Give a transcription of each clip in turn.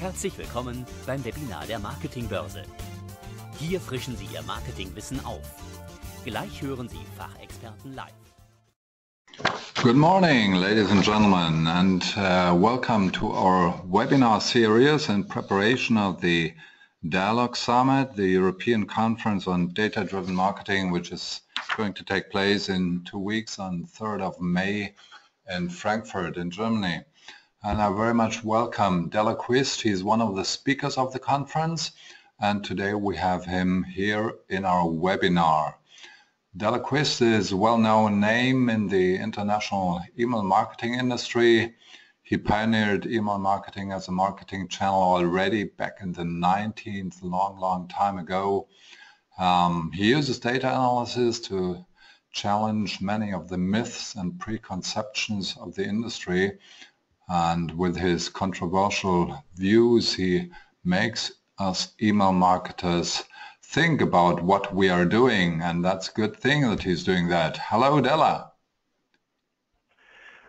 Herzlich willkommen beim Webinar der Marketing-BÖRSE. Hier frischen Sie Ihr Marketingwissen auf. Gleich hören Sie Fachexperten live. Good morning, ladies and gentlemen, and welcome to our webinar series in preparation of the DialogSummit, the European Conference on Data-Driven Marketing, which is going to take place in 2 weeks on 3rd of May in Frankfurt in Germany. And I very much welcome Dela Quist. He's one of the speakers of the conference, and today we have him here in our webinar. Dela Quist is a well-known name in the international email marketing industry. He pioneered email marketing as a marketing channel already back in the 19th, long time ago. He uses data analysis to challenge many of the myths and preconceptions of the industry. And with his controversial views, he makes us email marketers think about what we are doing, and that's a good thing that he's doing that. Hello, Dela.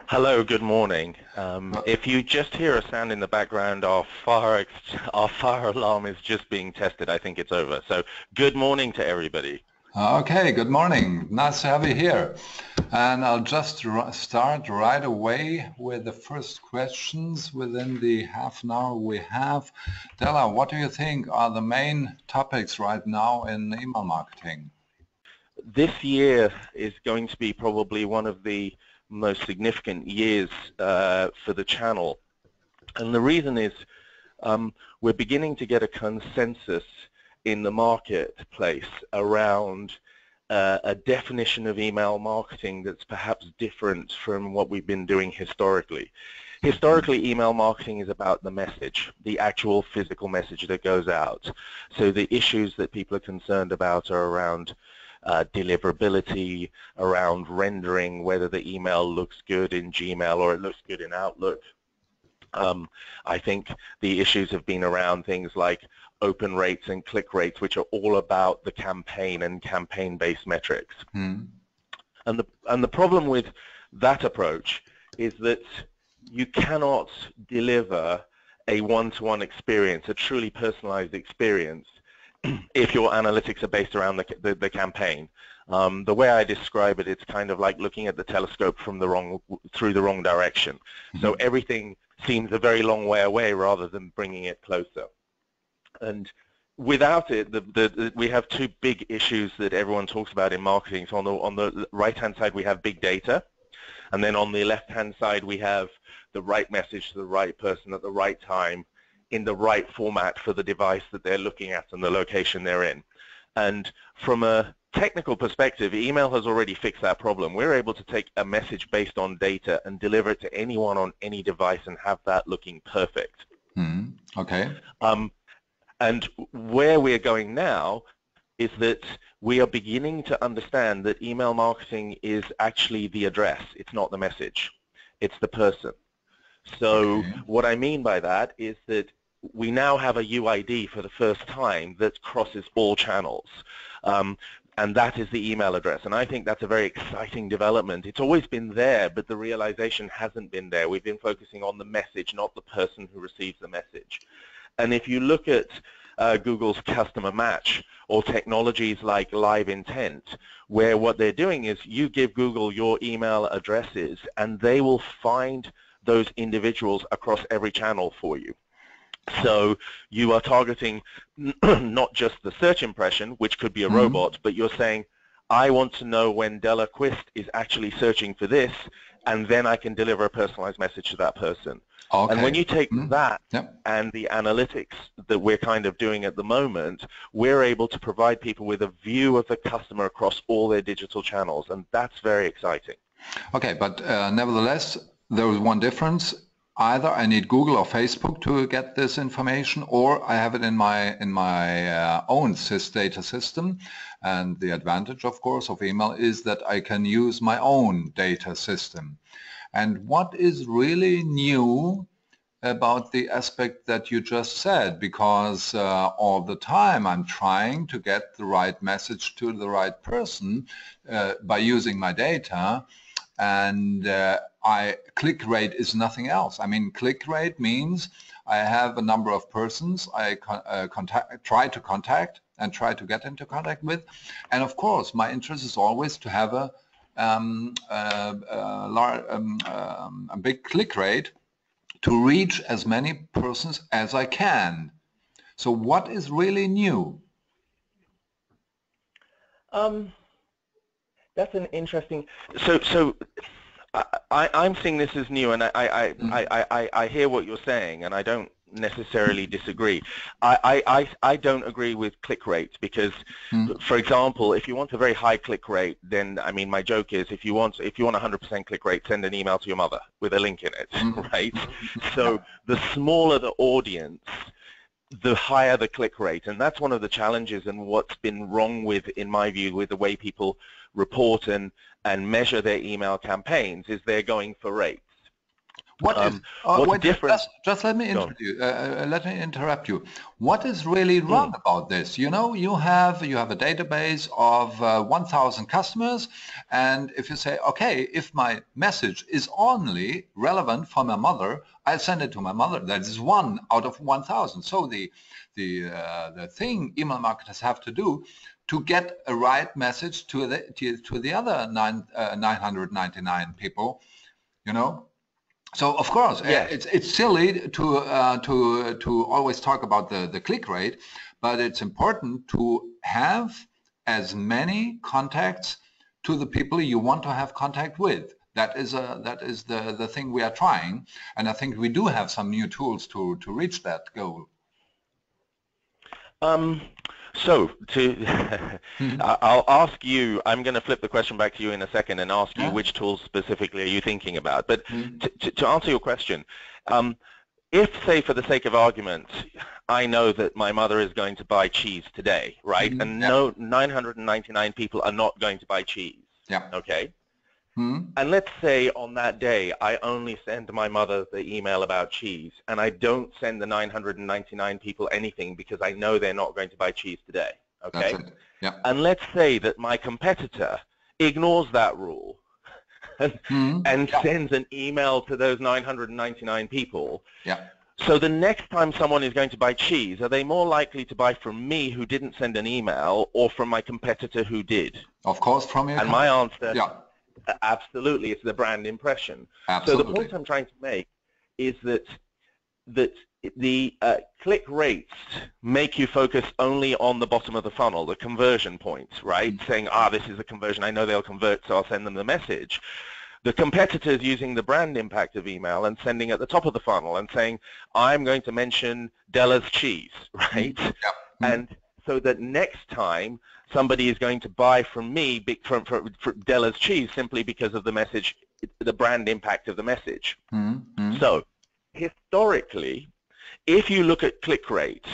Hello, good morning. If you just hear a sound in the background, our fire alarm is just being tested. I think it's over. So good morning to everybody. Okay, good morning. Nice to have you here. And I'll just start right away with the first questions within the half an hour we have. Dela, what do you think are the main topics right now in email marketing? This year is going to be probably one of the most significant years for the channel. And the reason is we're beginning to get a consensus in the marketplace around a definition of email marketing that's perhaps different from what we've been doing historically. Historically, email marketing is about the message, the actual physical message that goes out. So the issues that people are concerned about are around deliverability, around rendering, whether the email looks good in Gmail or it looks good in Outlook. I think the issues have been around things like open rates and click rates, which are all about the campaign and campaign-based metrics. And the problem with that approach is that you cannot deliver a one-to-one experience, a truly personalized experience, if your analytics are based around the campaign. The way I describe it, it's kind of like looking at the telescope from through the wrong direction. So everything seems a very long way away rather than bringing it closer. And without it, we have two big issues that everyone talks about in marketing. So on the right-hand side, we have big data. And then on the left-hand side, we have the right message to the right person at the right time in the right format for the device that they're looking at and the location they're in. And from a technical perspective, email has already fixed that problem. We're able to take a message based on data and deliver it to anyone on any device and have that looking perfect. Okay. And where we're going now is that we are beginning to understand that email marketing is actually the address. It's not the message. It's the person. So what I mean by that is that we now have a UID for the first time that crosses all channels. And that is the email address. And I think that's a very exciting development. It's always been there, but the realization hasn't been there. We've been focusing on the message, not the person who receives the message. And if you look at Google's customer match or technologies like live intent, where what they're doing is you give Google your email addresses and they will find those individuals across every channel for you. So you are targeting not just the search impression, which could be a robot, but you're saying, I want to know when Dela Quist is actually searching for this, and then I can deliver a personalized message to that person. Okay. And when you take that and the analytics that we're kind of doing at the moment, we're able to provide people with a view of the customer across all their digital channels, and that's very exciting. Okay, but nevertheless, there is one difference. Either I need Google or Facebook to get this information, or I have it in my own data system. And the advantage, of course, of email is that I can use my own data system. And what is really new about the aspect that you just said? Because all the time I'm trying to get the right message to the right person by using my data, and click rate is nothing else. I mean, click rate means I have a number of persons I try to contact and try to get into contact with. And of course, my interest is always to have a big click rate to reach as many persons as I can. So what is really new? That's an interesting. So I'm seeing this as new, and I hear what you're saying, and I don't necessarily disagree. I don't agree with click rates because, for example, if you want a very high click rate, then I mean, my joke is if you want 100% click rate, send an email to your mother with a link in it, right? So the smaller the audience, the higher the click rate, and that's one of the challenges and what's been wrong with, in my view, with the way people report and measure their email campaigns is they're going for rates. What's different? Just let me interrupt you. What is really wrong about this? You know, you have a database of 1,000 customers, and if you say, okay, if my message is only relevant for my mother, I send it to my mother. That is 1 out of 1,000. So the thing email marketers have to do to get a right message to the other 999 people, you know. So of course, it's silly to always talk about the click rate, but it's important to have as many contacts to the people you want to have contact with. That is the thing we are trying, and I think we do have some new tools to reach that goal. So I'll ask you, I'm going to flip the question back to you in a second and ask you which tools specifically are you thinking about. But to answer your question, if, say, for the sake of argument, I know that my mother is going to buy cheese today, right? And no, 999 people are not going to buy cheese, okay? And let's say on that day I only send my mother the email about cheese, and I don't send the 999 people anything because I know they're not going to buy cheese today, okay? That's it. Yeah. And let's say that my competitor ignores that rule and sends an email to those 999 people. So the next time someone is going to buy cheese, are they more likely to buy from me who didn't send an email or from my competitor who did? Of course, from your my answer, absolutely, it's the brand impression. Absolutely. So the point I'm trying to make is that the click rates make you focus only on the bottom of the funnel, the conversion points, right? Saying, this is a conversion, I know they'll convert, so I'll send them the message. The competitors using the brand impact of email and sending at the top of the funnel and saying, I'm going to mention Dela's cheese, right? And so that next time somebody is going to buy from me from Dela's cheese simply because of the message, the brand impact of the message. So historically, if you look at click rate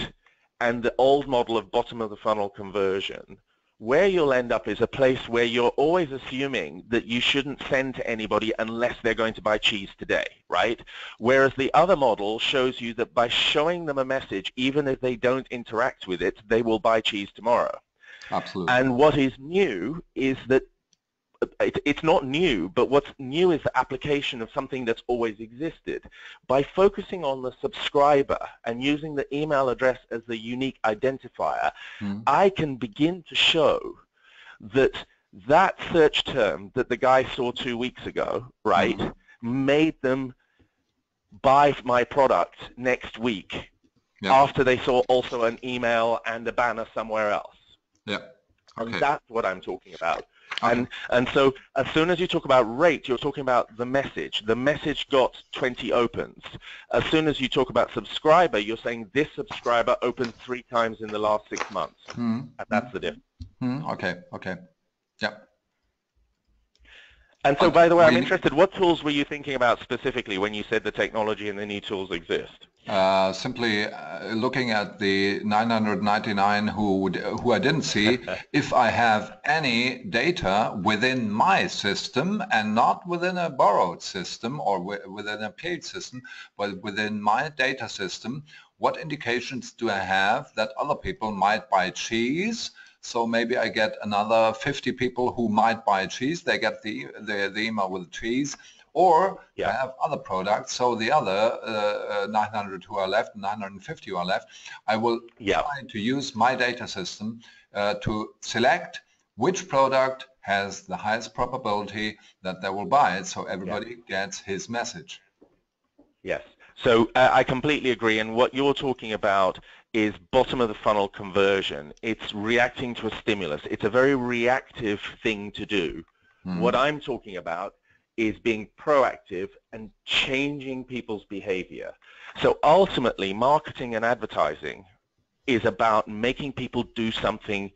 and the old model of bottom of the funnel conversion, where you'll end up is a place where you're always assuming that you shouldn't send to anybody unless they're going to buy cheese today, right? Whereas the other model shows you that by showing them a message, even if they don't interact with it, they will buy cheese tomorrow. Absolutely. And what is new is that it's not new, but what's new is the application of something that's always existed. By focusing on the subscriber and using the email address as the unique identifier, I can begin to show that that search term that the guy saw 2 weeks ago, right, made them buy my product next week after they saw also an email and a banner somewhere else. And that's what I'm talking about. And so as soon as you talk about rate, you're talking about the message. The message got 20 opens. As soon as you talk about subscriber, you're saying this subscriber opened 3 times in the last 6 months. And that's the difference. Okay. And so, by the way, I'm interested, what tools were you thinking about specifically when you said the technology and the new tools exist? Simply looking at the 999 who I didn't see, if I have any data within my system and not within a borrowed system or within a paid system, but within my data system, what indications do I have that other people might buy cheese? So maybe I get another 50 people who might buy cheese. They get the email with cheese. or Yeah. I have other products, so the other 900 who are left, 950 who are left, I will try to use my data system to select which product has the highest probability that they will buy it, so everybody gets his message. Yes. So I completely agree, and what you're talking about is bottom of the funnel conversion. It's reacting to a stimulus. It's a very reactive thing to do. What I'm talking about is being proactive and changing people's behavior. So ultimately, marketing and advertising is about making people do something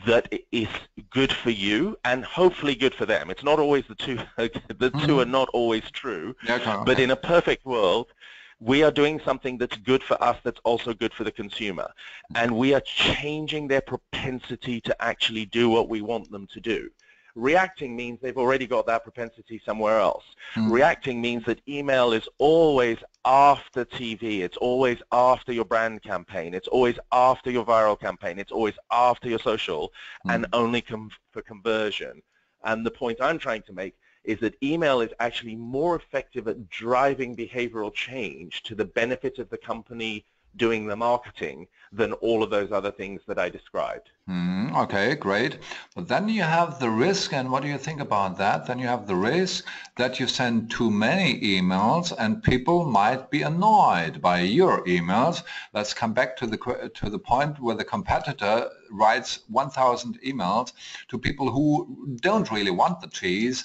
that is good for you and hopefully good for them. It's not always the two. The two are not always true. But in a perfect world, we are doing something that's good for us that's also good for the consumer. And we are changing their propensity to actually do what we want them to do. Reacting means they've already got that propensity somewhere else. Reacting means that email is always after TV. It's always after your brand campaign. It's always after your viral campaign. It's always after your social, and only for conversion. And the point I'm trying to make is that email is actually more effective at driving behavioral change to the benefit of the company doing the marketing than all of those other things that I described. Okay, great. But then you have the risk, and what do you think about that? Then you have the risk that you send too many emails and people might be annoyed by your emails. Let's come back to the point where the competitor writes 1,000 emails to people who don't really want the cheese.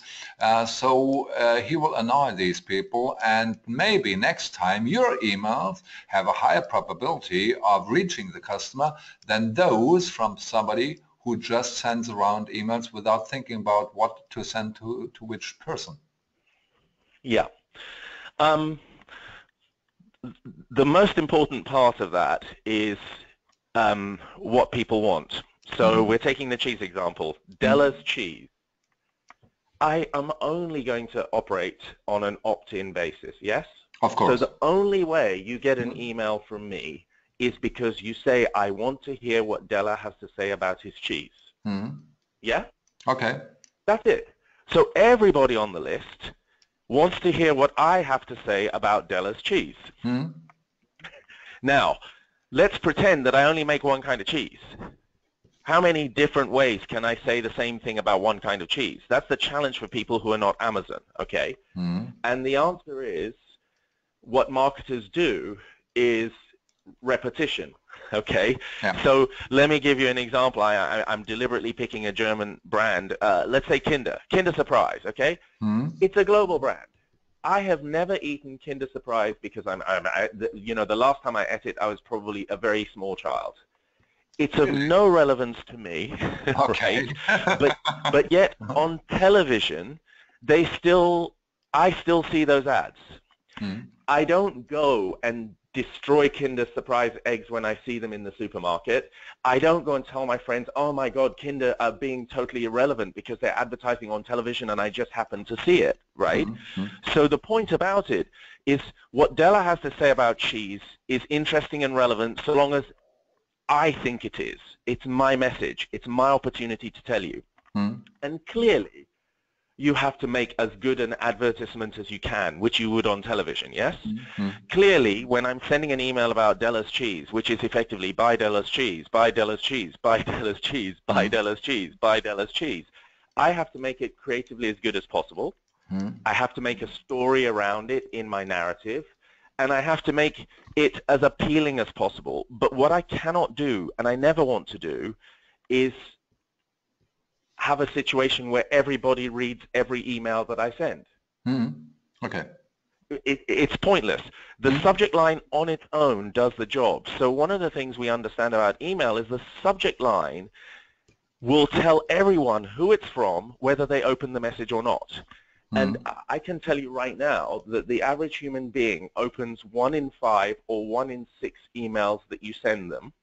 So he will annoy these people, and maybe next time your emails have a higher probability of reaching the customer than those from somebody who just sends around emails without thinking about what to send to which person. Yeah. The most important part of that is what people want. So we're taking the cheese example. Dela's cheese. I am only going to operate on an opt-in basis, yes? Of course. So the only way you get an email from me is because you say, I want to hear what Dela has to say about his cheese. Yeah? Okay. That's it. So everybody on the list wants to hear what I have to say about Dela's cheese. Now, let's pretend that I only make one kind of cheese. How many different ways can I say the same thing about one kind of cheese? That's the challenge for people who are not Amazon, okay? And the answer is, what marketers do is repetition, okay? So let me give you an example. I'm deliberately picking a German brand. Let's say Kinder Surprise, okay? It's a global brand. I have never eaten Kinder Surprise because you know, the last time I ate it, I was probably a very small child. It's of no relevance to me, right? But yet on television, I still see those ads. I don't go and destroy Kinder Surprise eggs when I see them in the supermarket. I don't go and tell my friends, oh my God, Kinder are being totally irrelevant because they're advertising on television and I just happen to see it, right? So the point about it is what Dela has to say about cheese is interesting and relevant so long as I think it is. It's my message. It's my opportunity to tell you. And clearly, you have to make as good an advertisement as you can, which you would on television, yes? Clearly, when I'm sending an email about Dela's cheese, which is effectively buy Dela's cheese, buy Dela's cheese, buy Dela's cheese, buy Dela's cheese, buy Dela's cheese, I have to make it creatively as good as possible. I have to make a story around it in my narrative, and I have to make it as appealing as possible. But what I cannot do, and I never want to do, is have a situation where everybody reads every email that I send. Okay. It's pointless. The subject line on its own does the job. So one of the things we understand about email is the subject line will tell everyone who it's from, whether they open the message or not. And I can tell you right now that the average human being opens 1 in 5 or 1 in 6 emails that you send them,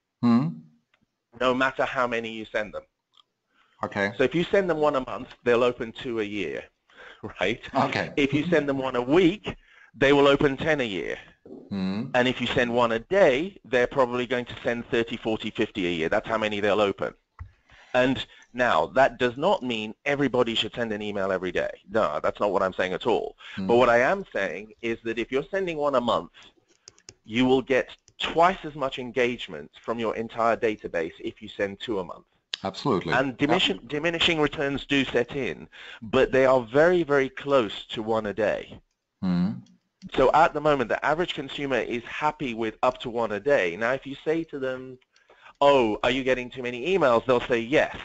no matter how many you send them. Okay. So if you send them 1 a month, they'll open 2 a year, right? Okay. If you send them 1 a week, they will open 10 a year. And if you send 1 a day, they're probably going to send 30, 40, 50 a year. That's how many they'll open. And Now, that does not mean everybody should send an email every day. No, that's not what I'm saying at all. But what I am saying is that if you're sending one a month, you will get twice as much engagement from your entire database if you send 2 a month. Absolutely. And diminishing returns do set in, but they are very, very close to 1 a day. So at the moment, the average consumer is happy with up to 1 a day. Now, if you say to them, oh, are you getting too many emails? They'll say yes.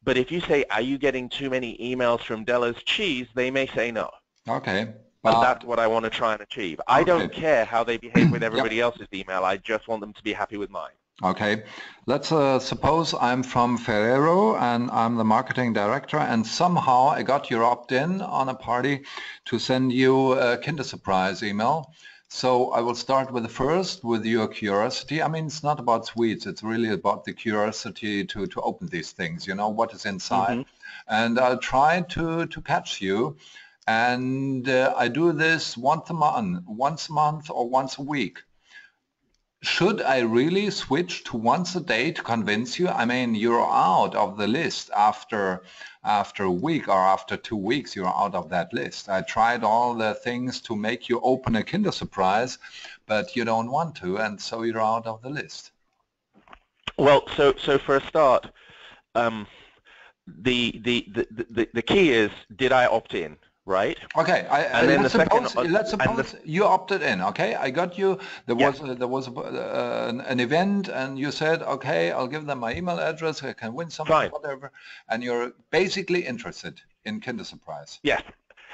But if you say, are you getting too many emails from Dela's cheese? They may say no. Okay. And that's what I want to try and achieve. I don't care how they behave with everybody else's email. I just want them to be happy with mine. Okay. Let's suppose I'm from Ferrero and I'm the marketing director, and somehow I got your opt-in on a party to send you a Kinder Surprise email. So I will start with the first, with your curiosity. I mean, it's not about sweets. It's really about the curiosity to open these things, you know, what is inside. And I'll try to catch you. And I do this once a month or once a week. Should I really switch to once a day to convince you? I mean, you're out of the list after a week, or after 2 weeks, you're out of that list. I tried all the things to make you open a Kinder Surprise, but you don't want to, and so you're out of the list. Well, so for a start, the key is, did I opt in? Right. Okay. Let's suppose you opted in. Okay, I got you. There was an event, and you said, okay, I'll give them my email address. I can win something, whatever. And you're basically interested in Kinder Surprise. Yes.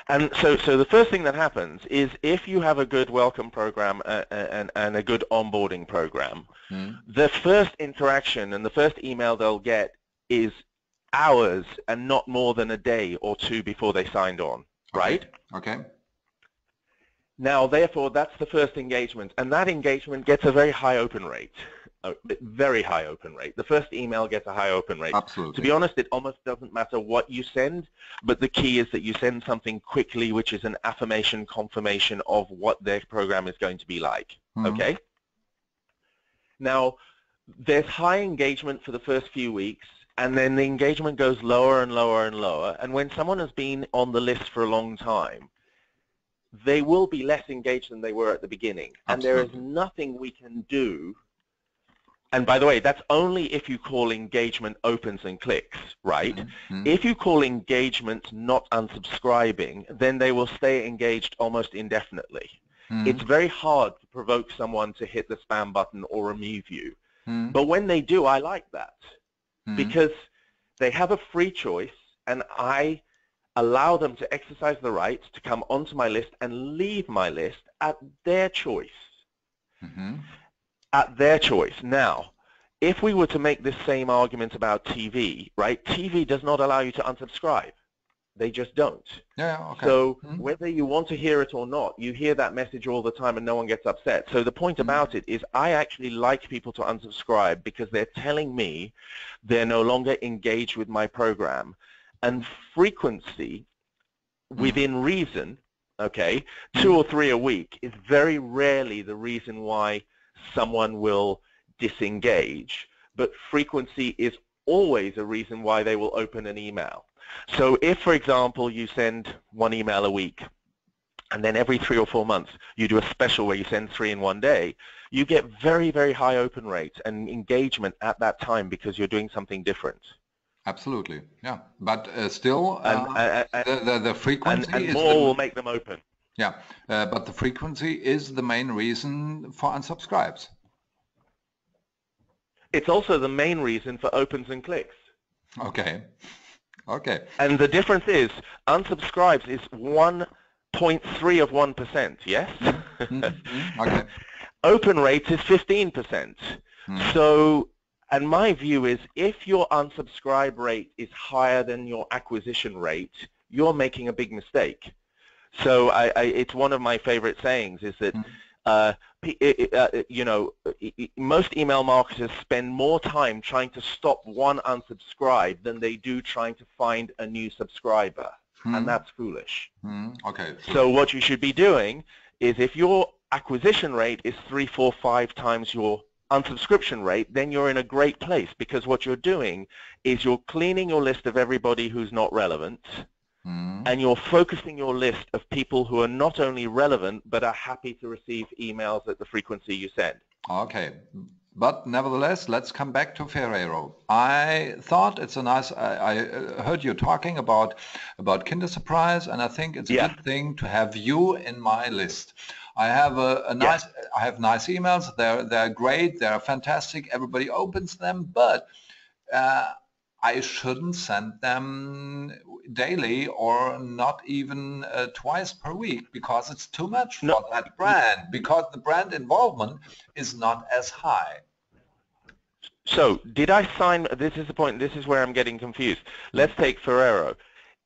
And so the first thing that happens is, if you have a good welcome program and a good onboarding program, the first interaction and the first email they'll get is hours and not more than a day or 2 before they signed on. Right? Okay. Now, therefore, that's the first engagement, and that engagement gets a very high open rate, very high open rate. The first email gets a high open rate. Absolutely. To be honest, it almost doesn't matter what you send, but the key is that you send something quickly, which is an affirmation, confirmation of what their program is going to be like. Okay? Now, there's high engagement for the first few weeks, and then the engagement goes lower and lower and lower. And when someone has been on the list for a long time, they will be less engaged than they were at the beginning. Absolutely. And there is nothing we can do. And by the way, that's only if you call engagement opens and clicks, right? If you call engagement not unsubscribing, then they will stay engaged almost indefinitely. It's very hard to provoke someone to hit the spam button or remove you. But when they do, I like that. Because they have a free choice, and I allow them to exercise the right to come onto my list and leave my list at their choice. At their choice. Now, if we were to make this same argument about TV, right? TV does not allow you to unsubscribe. They just don't. Yeah, okay. So whether you want to hear it or not, you hear that message all the time and no one gets upset. So the point about it is, I actually like people to unsubscribe because they're telling me they're no longer engaged with my program. And frequency within reason, okay, 2 or 3 a week is very rarely the reason why someone will disengage, but frequency is always a reason why they will open an email. So if, for example, you send 1 email a week, and then every 3 or 4 months you do a special where you send 3 in 1 day, you get very, very high open rates and engagement at that time because you're doing something different. Absolutely, yeah. But still, the frequency and more will make them open. Yeah, but the frequency is the main reason for unsubscribes. It's also the main reason for opens and clicks. Okay. Okay. And the difference is, unsubscribes is 1.3 of 1%, yes? Okay. Open rate is 15%. So, and my view is, if your unsubscribe rate is higher than your acquisition rate, you're making a big mistake. So it's one of my favorite sayings is that you know, most email marketers spend more time trying to stop one unsubscribe than they do trying to find a new subscriber, and that's foolish. Okay. So what you should be doing is, if your acquisition rate is 3, 4, 5 times your unsubscription rate, then you're in a great place, because what you're doing is you're cleaning your list of everybody who's not relevant, and you're focusing your list of people who are not only relevant but are happy to receive emails at the frequency you send. Okay, but nevertheless, let's come back to Ferrero. I thought it's a nice, I heard you talking about Kinder Surprise, and I think it's a good thing to have you in my list. I have I have nice emails. They're great. They're fantastic. Everybody opens them, but I shouldn't send them daily or not even twice per week, because it's too much for that brand, because the brand involvement is not as high. So did I sign, this is the point, this is where I'm getting confused. Let's take Ferrero.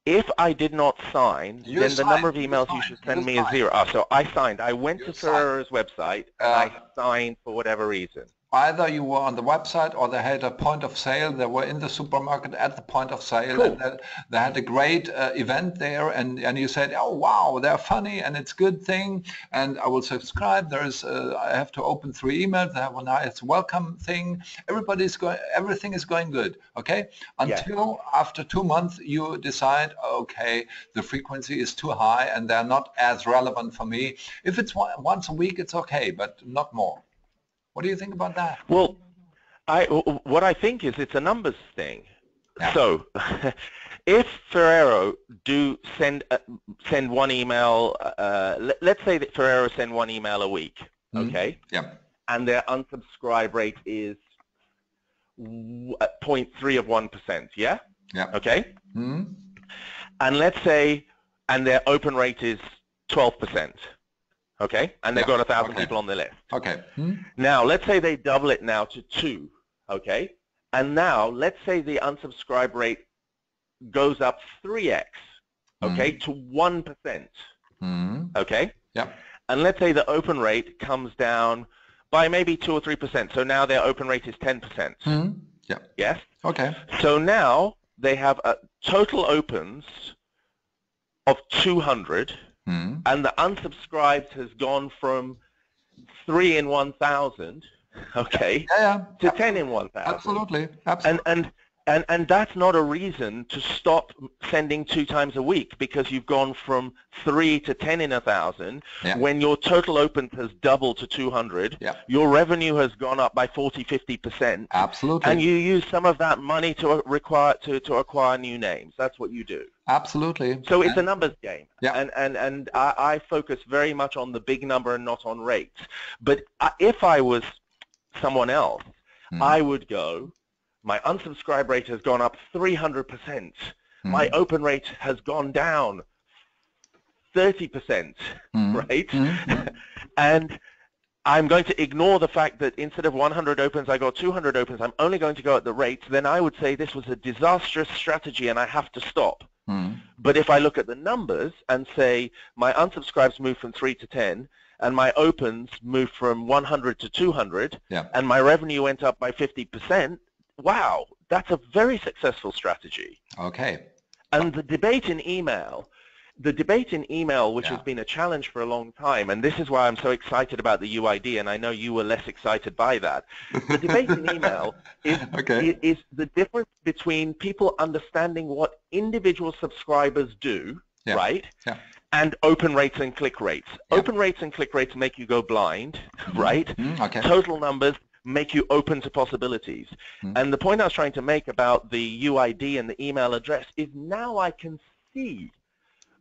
If I did not sign, then the number of emails you should send me is 0. So I signed. I went to Ferrero's website and I signed for whatever reason. Either you were on the website or they had a point of sale. They were in the supermarket at the point of sale. Cool. And they had a great event there, and you said, oh wow, they're funny and it's a good thing, and I will subscribe. There's I have to open 3 emails. They have a nice welcome thing. Everything is going good. Okay, until after 2 months you decide, okay, the frequency is too high and they're not as relevant for me. If it's once a week, it's okay, but not more. What do you think about that? Well, what I think is it's a numbers thing. Yeah. So, if Ferrero do send one email, let's say that Ferrero send 1 email a week, okay? Yeah. And their unsubscribe rate is 0.3 of 1%, yeah? Yeah. Okay? And let's say, and their open rate is 12%. Okay, and they've got 1,000 people on their list. Okay. Now, let's say they double it now to 2, okay? And now, let's say the unsubscribe rate goes up 3x, okay, to 1%, okay? Yeah. And let's say the open rate comes down by maybe 2 or 3%. So now their open rate is 10%. Yeah. Yes? Okay. So now they have a total opens of 200. And the unsubscribed has gone from 3 in 1,000, okay, to 10 in 1,000. Absolutely. And that's not a reason to stop sending 2 times a week, because you've gone from 3 to 10 in 1,000. When your total opens has doubled to 200, your revenue has gone up by 40–50%. Absolutely. And you use some of that money to acquire new names. That's what you do. Absolutely. So it's a numbers game. Yeah. And I focus very much on the big number and not on rates. But if I was someone else, I would go, my unsubscribe rate has gone up 300%. My open rate has gone down 30%, right? And I'm going to ignore the fact that instead of 100 opens, I got 200 opens. I'm only going to go at the rates. Then I would say this was a disastrous strategy and I have to stop. But if I look at the numbers and say my unsubscribes moved from 3 to 10, and my opens moved from 100 to 200, and my revenue went up by 50%, wow, that's a very successful strategy. Okay. And the debate in email, which has been a challenge for a long time, and this is why I'm so excited about the UID, and I know you were less excited by that. The debate in email is the difference between people understanding what individual subscribers do, right? And open rates and click rates. Open rates and click rates make you go blind, right? Total numbers make you open to possibilities. And the point I was trying to make about the UID and the email address is now I can see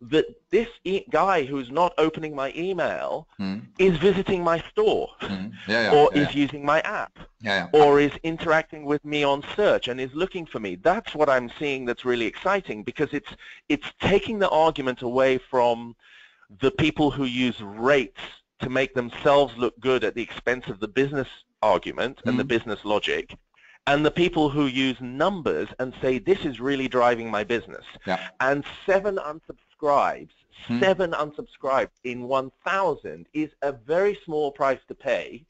that this guy who's not opening my email is visiting my store, or is using my app, or is interacting with me on search and is looking for me. That's what I'm seeing that's really exciting, because it's taking the argument away from the people who use rates to make themselves look good at the expense of the business argument and the business logic, and the people who use numbers and say this is really driving my business. And 7 unsubscribes in 1,000 is a very small price to pay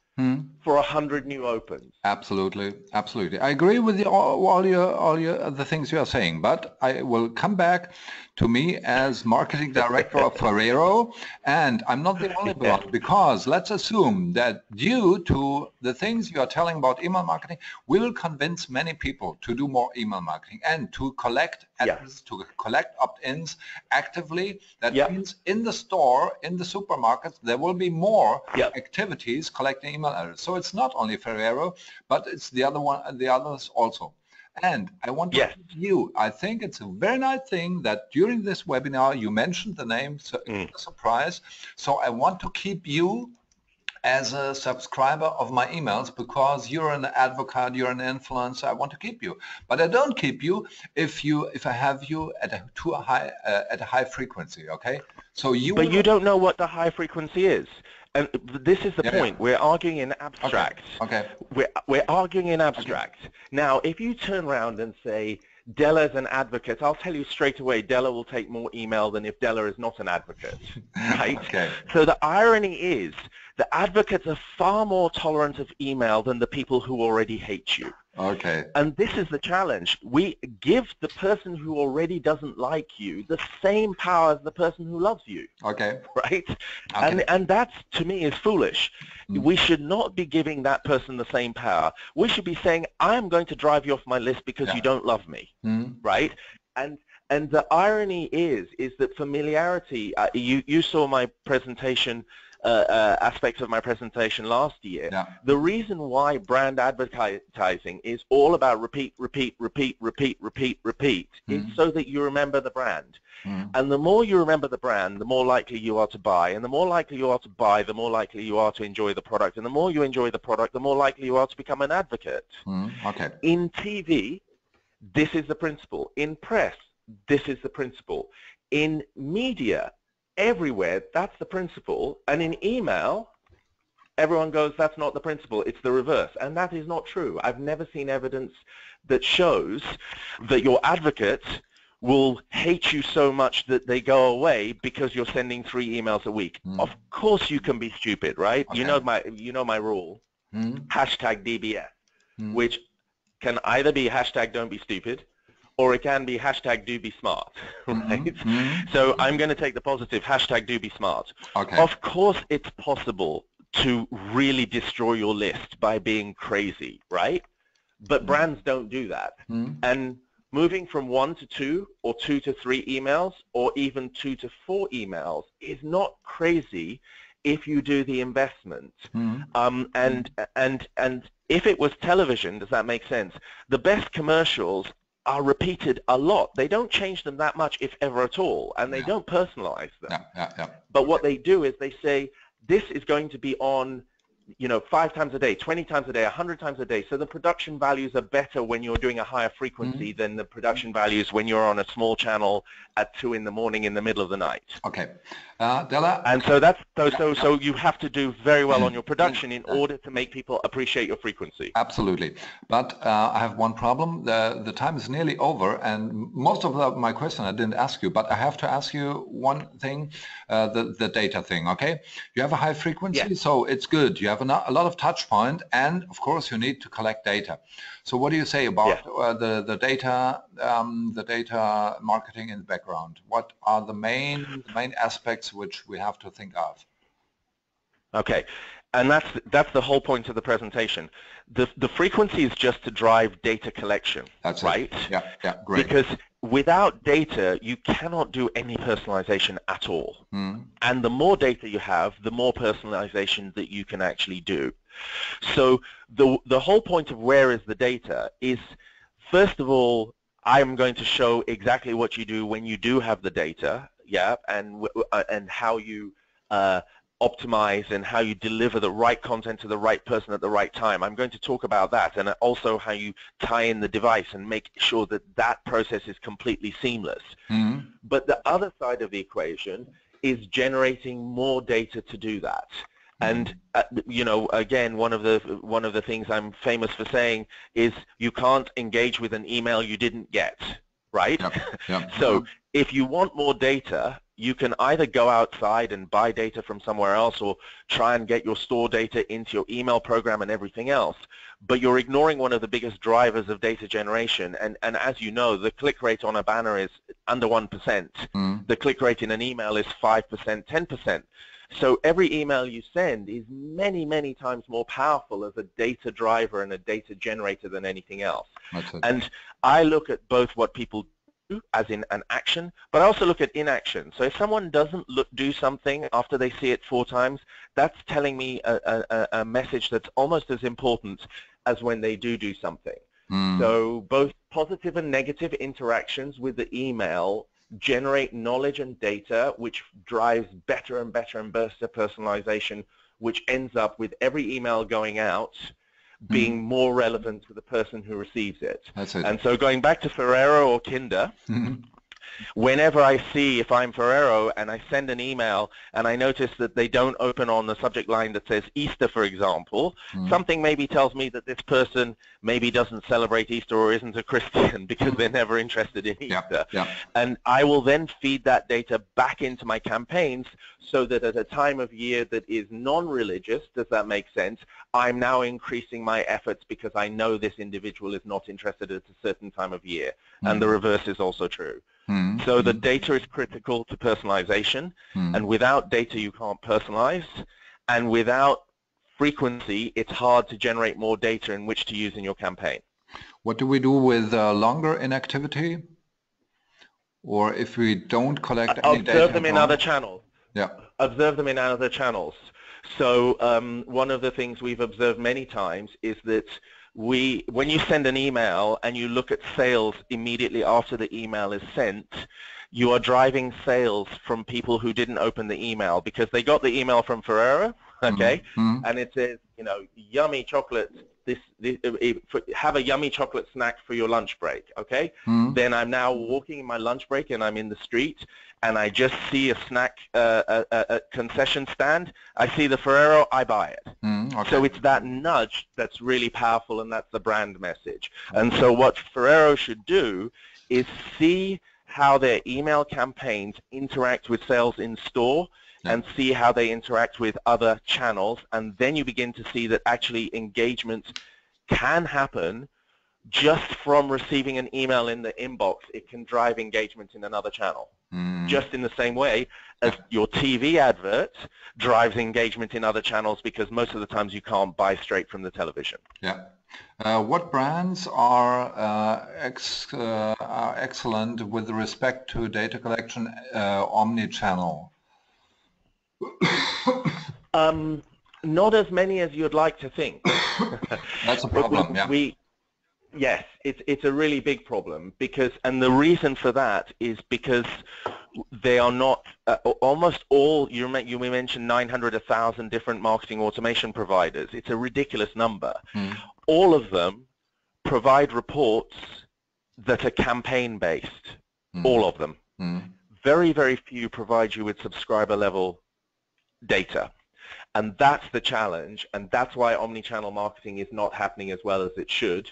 for 100 new opens. Absolutely, absolutely. I agree with you, all your the things you are saying, but I will come back to me as marketing director of Ferrero, and I'm not the only one, because let's assume that due to the things you are telling about email marketing, we will convince many people to do more email marketing and to collect addresses, to collect opt-ins actively. That means in the store, in the supermarkets, there will be more activities collecting email addresses. So it's not only Ferrero, but it's the others also. And I want to ask you, I think it's a very nice thing that during this webinar you mentioned the name, so it's a surprise. So I want to keep you as a subscriber of my emails because you're an advocate, you're an influencer. I want to keep you, but I don't keep you if I have you at a high frequency. Okay, so you. But you don't know what the high frequency is. And this is the point. We're arguing in abstract. Okay. We're arguing in abstract. Now, if you turn around and say, Dela's an advocate, I'll tell you straight away, Dela will take more email than if Dela is not an advocate, right? So the irony is, the advocates are far more tolerant of email than the people who already hate you. Okay. And this is the challenge. We give the person who already doesn't like you the same power as the person who loves you. Okay. Right? Okay. And that, to me, is foolish. We should not be giving that person the same power. We should be saying, I'm going to drive you off my list because you don't love me. Right? And the irony is that familiarity, you saw my presentation, aspects of my presentation last year. The reason why brand advertising is all about repeat is so that you remember the brand. And the more you remember the brand, the more likely you are to buy. And the more likely you are to buy, the more likely you are to enjoy the product. And the more you enjoy the product, the more likely you are to become an advocate. Okay. In TV, this is the principle. In press, this is the principle. In media, everywhere, that's the principle. And in email, everyone goes, that's not the principle, it's the reverse. And that is not true. I've never seen evidence that shows that your advocates will hate you so much that they go away because you're sending 3 emails a week. Of course you can be stupid, right? Okay. You know my rule, hashtag DBS, which can either be hashtag don't be stupid, or it can be hashtag do be smart, right? So I'm going to take the positive, hashtag do be smart. Okay. Of course it's possible to really destroy your list by being crazy, right? But brands don't do that. And moving from 1 to 2 or 2 to 3 emails or even 2 to 4 emails is not crazy if you do the investment. And if it was television, does that make sense? The best commercials are repeated a lot. They don't change them that much, if ever at all, and they don't personalize them. But what they do is they say, this is going to be on, 5 times a day, 20 times a day, 100 times a day. So the production values are better when you're doing a higher frequency than the production values when you're on a small channel at 2 in the morning in the middle of the night. Okay. Dela? And so so you have to do very well on your production in order to make people appreciate your frequency. Absolutely. But I have one problem. The time is nearly over, and most of my question I didn't ask you, but I have to ask you one thing, the data thing, okay? You have a high frequency, so it's good. You have a lot of touch point, and of course you need to collect data. So what do you say about the data marketing in the background? What are the main aspects which we have to think of? Okay, and that's the whole point of the presentation. The frequency is just to drive data collection. That's right. Yeah, great. Because without data, you cannot do any personalization at all. And the more data you have, the more personalization that you can actually do. So the whole point of where is the data is, first of all, I'm going to show exactly what you do when you do have the data, and how you optimize and how you deliver the right content to the right person at the right time. I'm going to talk about that, and also how you tie in the device and make sure that that process is completely seamless. But the other side of the equation is generating more data to do that. And again, one of the things I'm famous for saying is you can't engage with an email you didn't get, right? So if you want more data, you can either go outside and buy data from somewhere else or try and get your store data into your email program and everything else, but you're ignoring one of the biggest drivers of data generation. And as you know, the click rate on a banner is under 1%. The click rate in an email is 5%, 10%. So every email you send is many, many times more powerful as a data driver and a data generator than anything else. And I look at both what people do, as in an action, but I also look at inaction. So if someone doesn't do something after they see it 4 times, that's telling me a message that's almost as important as when they do something. So both positive and negative interactions with the email generate knowledge and data, which drives better and better and bursts of personalization, which ends up with every email going out being more relevant to the person who receives it. That's it. And so going back to Ferrero or Kinder, whenever I see, if I'm Ferrero and I send an email and I notice that they don't open on the subject line that says Easter, for example, something maybe tells me that this person maybe doesn't celebrate Easter or isn't a Christian because they're never interested in Easter. And I will then feed that data back into my campaigns so that at a time of year that is non-religious, does that make sense, I'm now increasing my efforts because I know this individual is not interested at a certain time of year. And the reverse is also true. So the data is critical to personalization, and without data you can't personalize, and without frequency it's hard to generate more data in which to use in your campaign. What do we do with longer inactivity? Or if we don't collect any data? Observe them in other channels. Yeah. Observe them in other channels. So one of the things we've observed many times is that when you send an email and you look at sales immediately after the email is sent, you are driving sales from people who didn't open the email because they got the email from Ferrero, okay, and it says, you know, yummy chocolate, have a yummy chocolate snack for your lunch break, okay? Then I'm now walking in my lunch break and I'm in the street and I just see a snack a concession stand. I see the Ferrero, I buy it. Okay. So it's that nudge that's really powerful, and that's the brand message. And so what Ferrero should do is see how their email campaigns interact with sales in store and see how they interact with other channels, and then you begin to see that actually engagement can happen just from receiving an email in the inbox. It can drive engagement in another channel, just in the same way as your TV advert drives engagement in other channels, because most of the times you can't buy straight from the television. What brands are excellent with respect to data collection omni-channel? Not as many as you'd like to think. That's a problem, Yes, it's a really big problem, because, and the reason for that is because they are not, almost all, you mentioned 900, 1,000 different marketing automation providers. It's a ridiculous number. All of them provide reports that are campaign-based, all of them. Very, very few provide you with subscriber level data. And that's the challenge, and that's why omni-channel marketing is not happening as well as it should.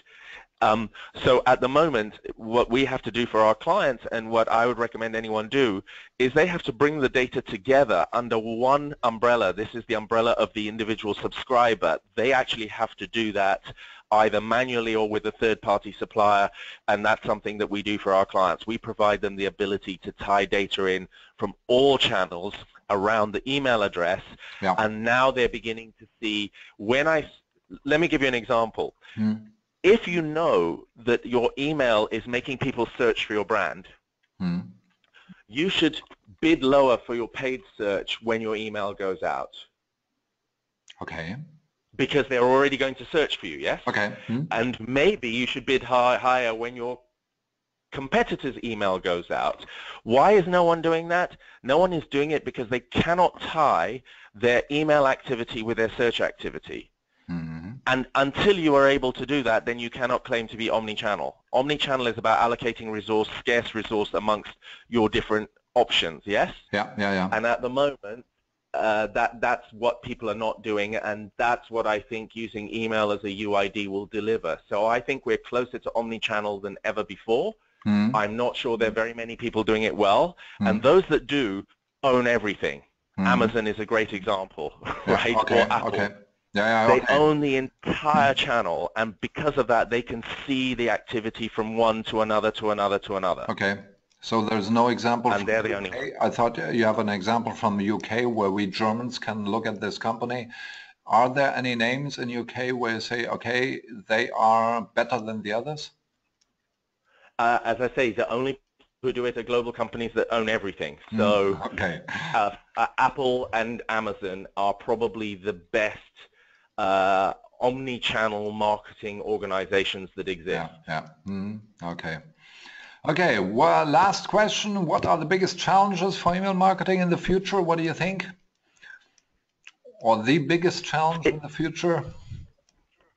So at the moment, what we have to do for our clients, and what I would recommend anyone do, is they have to bring the data together under one umbrella. This is the umbrella of the individual subscriber. They actually have to do that either manually or with a third-party supplier, and that's something that we do for our clients. We provide them the ability to tie data in from all channels around the email address, and now they're beginning to see, let me give you an example. If you know that your email is making people search for your brand, you should bid lower for your paid search when your email goes out. Okay. Because they're already going to search for you, yes? Okay. And maybe you should bid higher when your competitor's email goes out. Why is no one doing that? No one is doing it because they cannot tie their email activity with their search activity. And until you are able to do that, then you cannot claim to be omni-channel. Omni-channel is about allocating resource, scarce resource amongst your different options, yes? And at the moment, that's what people are not doing, and that's what I think using email as a UID will deliver. So I think we're closer to omni-channel than ever before. I'm not sure there are very many people doing it well, and those that do own everything. Amazon is a great example, right? Okay, or Apple. okay. Yeah, They okay. own the entire channel, and because of that, they can see the activity from one to another to another to another. Okay. So there's no example And from they're the the only UK. one. I thought you have an example from the UK where we Germans can look at this company. Are there any names in UK where you say, okay, they are better than the others? As I say, the only who do it are global companies that own everything. So Okay. Apple and Amazon are probably the best omni-channel marketing organizations that exist. Yeah. Okay. Okay, well, last question. What are the biggest challenges for email marketing in the future? What do you think? Or the biggest challenge in the future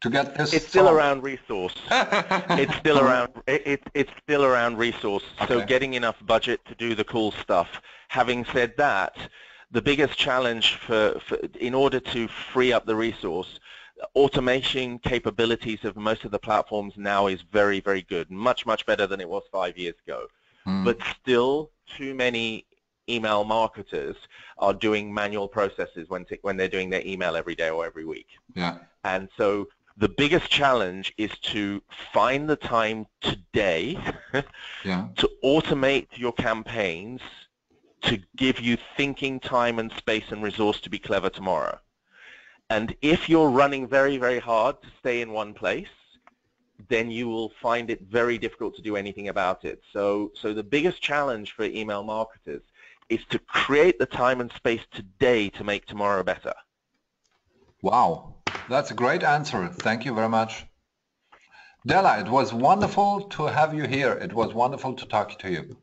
to get this It's still solved? around resource. It's still around. It's still around resource. So Okay. getting enough budget to do the cool stuff. Having said that, the biggest challenge in order to free up the resource, automation capabilities of most of the platforms now is very, very good. Much, much better than it was 5 years ago. But still, too many email marketers are doing manual processes when they're doing their email every day or every week. Yeah. And so the biggest challenge is to find the time today to automate your campaigns to give you thinking time and space and resource to be clever tomorrow. And if you're running very, very hard to stay in one place, then you will find it very difficult to do anything about it. So the biggest challenge for email marketers is to create the time and space today to make tomorrow better. Wow, that's a great answer. Thank you very much. Dela, it was wonderful to have you here. It was wonderful to talk to you.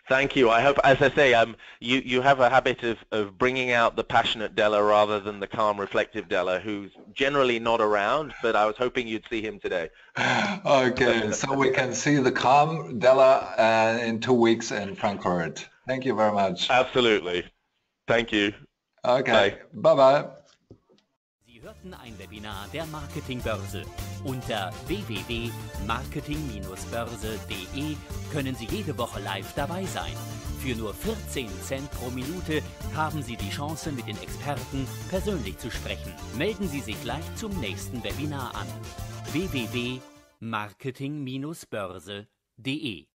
Thank you. I hope, as I say, you have a habit of bringing out the passionate Dela rather than the calm, reflective Dela, who's generally not around, but I was hoping you'd see him today. Okay, so we can see the calm Dela in 2 weeks in Frankfurt. Thank you very much. Absolutely. Thank you. Okay, bye-bye. Sie hörten ein Webinar der Marketing-Börse. Unter www.marketing-börse.de können Sie jede Woche live dabei sein. Für nur 14 Cent pro Minute haben Sie die Chance, mit den Experten persönlich zu sprechen. Melden Sie sich gleich zum nächsten Webinar an. www.marketing-börse.de